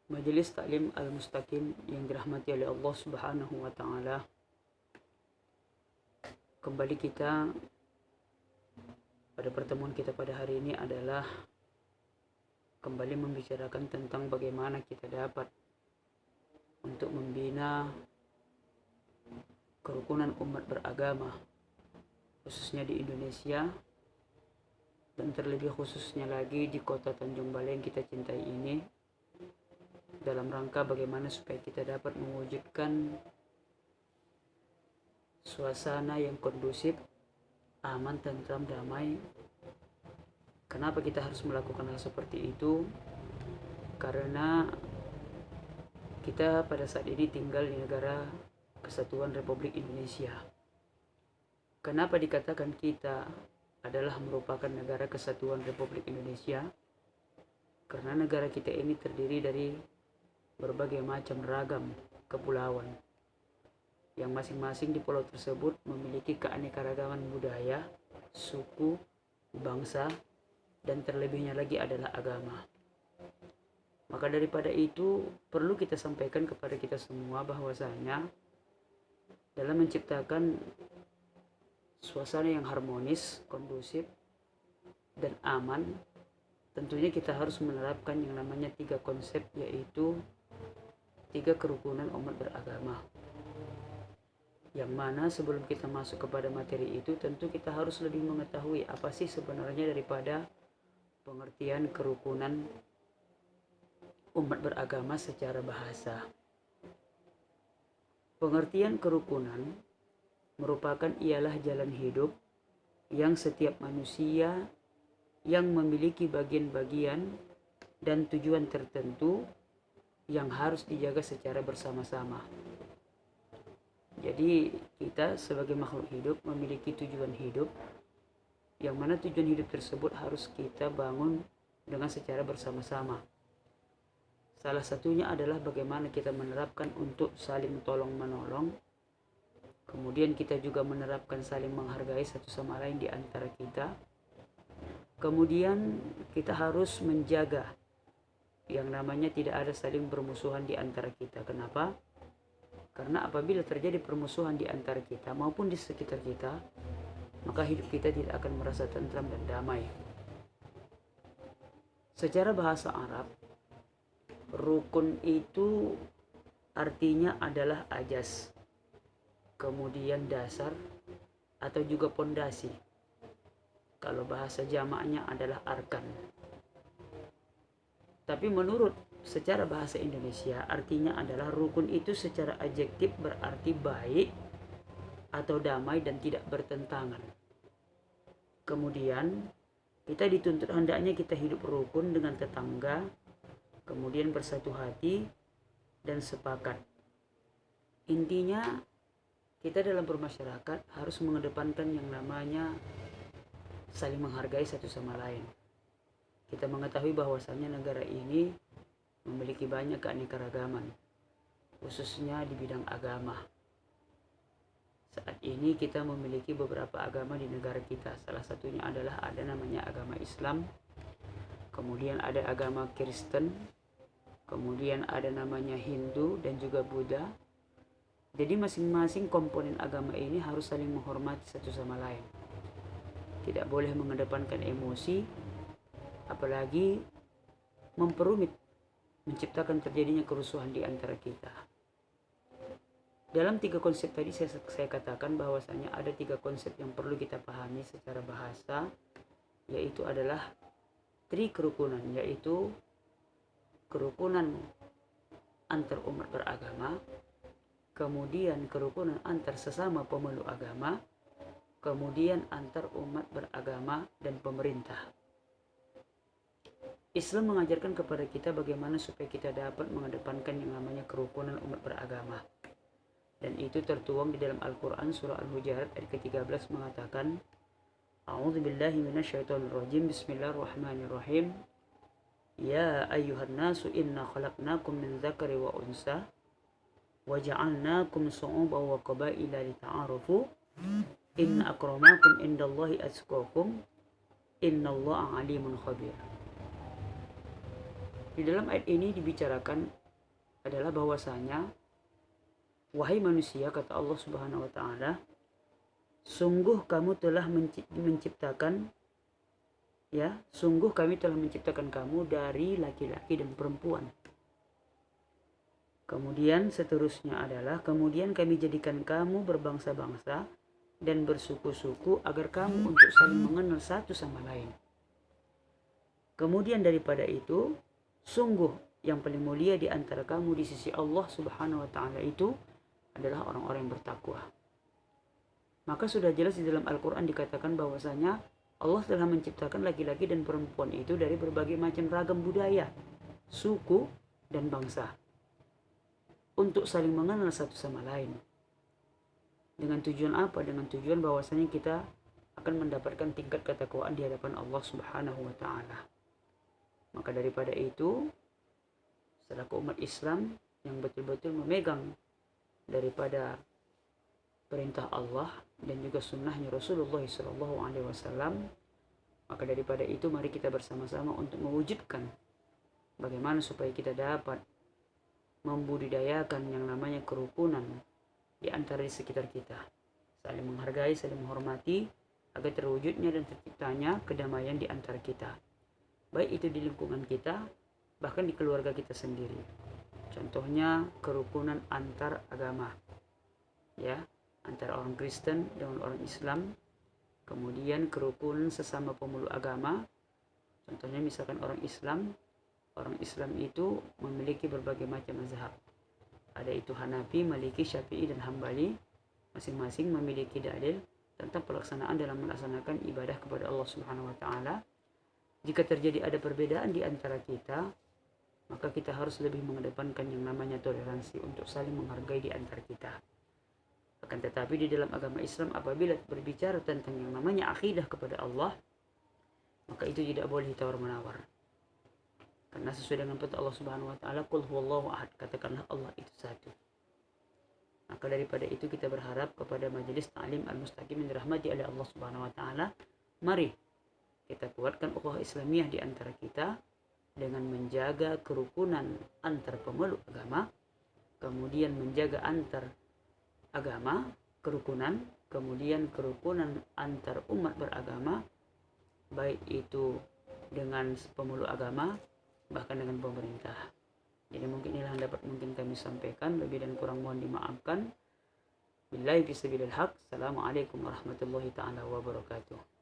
Majelis Taklim Al-Mustaqim yang dirahmati oleh Allah Subhanahu wa Ta'ala. Kembali kita pada pertemuan kita pada hari ini adalah kembali membicarakan tentang bagaimana kita dapat untuk membina kerukunan umat beragama, khususnya di Indonesia, dan terlebih khususnya lagi di kota Tanjung Balai yang kita cintai ini, dalam rangka bagaimana supaya kita dapat mewujudkan suasana yang kondusif, aman, tentram, damai. Kenapa kita harus melakukan hal seperti itu? Karena kita pada saat ini tinggal di negara Kesatuan Republik Indonesia. Kenapa dikatakan kita adalah merupakan negara Kesatuan Republik Indonesia? Karena negara kita ini terdiri dari berbagai macam ragam kepulauan yang masing-masing di pulau tersebut memiliki keanekaragaman budaya, suku, bangsa, dan terlebihnya lagi adalah agama. Maka daripada itu perlu kita sampaikan kepada kita semua bahwasanya dalam menciptakan suasana yang harmonis, kondusif, dan aman, tentunya kita harus menerapkan yang namanya 3 konsep, yaitu 3 kerukunan umat beragama. Yang mana sebelum kita masuk kepada materi itu, tentu kita harus lebih mengetahui apa sih sebenarnya daripada pengertian kerukunan umat beragama secara bahasa. Pengertian kerukunan merupakan ialah jalan hidup yang setiap manusia yang memiliki bagian-bagian dan tujuan tertentu yang harus dijaga secara bersama-sama. Jadi kita sebagai makhluk hidup memiliki tujuan hidup, yang mana tujuan hidup tersebut harus kita bangun dengan secara bersama-sama. Salah satunya adalah bagaimana kita menerapkan untuk saling tolong menolong. Kemudian kita juga menerapkan saling menghargai satu sama lain di antara kita. Kemudian kita harus menjaga yang namanya tidak ada saling bermusuhan di antara kita. Kenapa? Karena apabila terjadi permusuhan di antara kita maupun di sekitar kita, maka hidup kita tidak akan merasa tentram dan damai. Secara bahasa Arab, rukun itu artinya adalah ajas, kemudian dasar atau juga pondasi. Kalau bahasa jamaknya adalah arkan. Tapi menurut secara bahasa Indonesia artinya adalah rukun itu secara adjektif berarti baik atau damai dan tidak bertentangan. Kemudian kita dituntut hendaknya kita hidup rukun dengan tetangga, kemudian bersatu hati dan sepakat. Intinya kita dalam bermasyarakat harus mengedepankan yang namanya saling menghargai satu sama lain. Kita mengetahui bahwasannya negara ini memiliki banyak keanekaragaman, khususnya di bidang agama. Saat ini kita memiliki beberapa agama di negara kita. Salah satunya adalah ada namanya agama Islam, kemudian ada agama Kristen, kemudian ada namanya Hindu dan juga Buddha. Jadi masing-masing komponen agama ini harus saling menghormati satu sama lain. Tidak boleh mengedepankan emosi, apalagi memperumit, menciptakan terjadinya kerusuhan di antara kita. Dalam 3 konsep tadi saya katakan bahwasanya ada 3 konsep yang perlu kita pahami secara bahasa, yaitu adalah kerukunan, yaitu kerukunan antar umat beragama, kemudian kerukunan antar sesama pemeluk agama, kemudian antar umat beragama dan pemerintah. Islam mengajarkan kepada kita bagaimana supaya kita dapat mengedepankan yang namanya kerukunan umat beragama. Dan itu tertuang di dalam Al-Quran surah Al-Hujurat ayat ke-13 mengatakan, A'udzubillahi minasyaitonirrajim, Bismillahirrahmanirrahim. Ya ayyuhan nasu inna khalaqnakum min dzakari wa unsa wa ja'alnakum syu'uban wa qabaila lita'arafu. Inna akramakum indallahi atqakum. Innallaha alimun khabir. Di dalam ayat ini dibicarakan adalah bahwasanya, wahai manusia, kata Allah Subhanahu wa taala, sungguh kamu telah menciptakan, ya, sungguh kami telah menciptakan kamu dari laki-laki dan perempuan. Kemudian seterusnya adalah, kemudian kami jadikan kamu berbangsa-bangsa dan bersuku-suku agar kamu untuk saling mengenal satu sama lain. Kemudian daripada itu, sungguh yang paling mulia di antara kamu di sisi Allah Subhanahu wa taala itu adalah orang-orang yang bertakwa. Maka sudah jelas di dalam Al-Quran dikatakan bahwasanya Allah telah menciptakan laki-laki dan perempuan itu dari berbagai macam ragam budaya, suku, dan bangsa, untuk saling mengenal satu sama lain. Dengan tujuan apa? Dengan tujuan bahwasanya kita akan mendapatkan tingkat ketakwaan di hadapan Allah Subhanahu wa taala. Maka daripada itu, selaku umat Islam yang betul-betul memegang daripada perintah Allah dan juga sunnahnya Rasulullah SAW, maka daripada itu mari kita bersama-sama untuk mewujudkan bagaimana supaya kita dapat membudidayakan yang namanya kerukunan di antara di sekitar kita, saling menghargai, saling menghormati, agar terwujudnya dan terciptanya kedamaian di antara kita, baik itu di lingkungan kita, bahkan di keluarga kita sendiri. Contohnya kerukunan antar agama, ya, antara orang Kristen dengan orang Islam. Kemudian kerukunan sesama pemeluk agama, contohnya misalkan orang Islam itu memiliki berbagai macam mazhab, ada itu Hanafi, Maliki, Syafi'i, dan Hambali. Masing-masing memiliki dalil tentang pelaksanaan dalam melaksanakan ibadah kepada Allah Subhanahu wa taala. Jika terjadi ada perbedaan di antara kita, maka kita harus lebih mengedepankan yang namanya toleransi untuk saling menghargai di antara kita. Akan tetapi di dalam agama Islam, apabila berbicara tentang yang namanya akidah kepada Allah, maka itu tidak boleh tawar-menawar. Karena sesuai dengan perintah Allah Subhanahu wa taala, qul huwallahu ahad, katakanlah Allah itu satu. Maka daripada itu kita berharap kepada Majelis Ta'lim Al-Mustaqim yang dirahmati oleh Allah Subhanahu wa taala, mari kita kuatkan ukhuwah Islamiyah di antara kita dengan menjaga kerukunan antar pemeluk agama, kemudian menjaga antar agama, kerukunan, kemudian kerukunan antar umat beragama, baik itu dengan pemeluk agama, bahkan dengan pemerintah. Jadi mungkin inilah yang dapat mungkin kami sampaikan, lebih dan kurang mohon dimaafkan. Billahi fisabilil haq. Assalamualaikum warahmatullahi ta'ala wabarakatuh.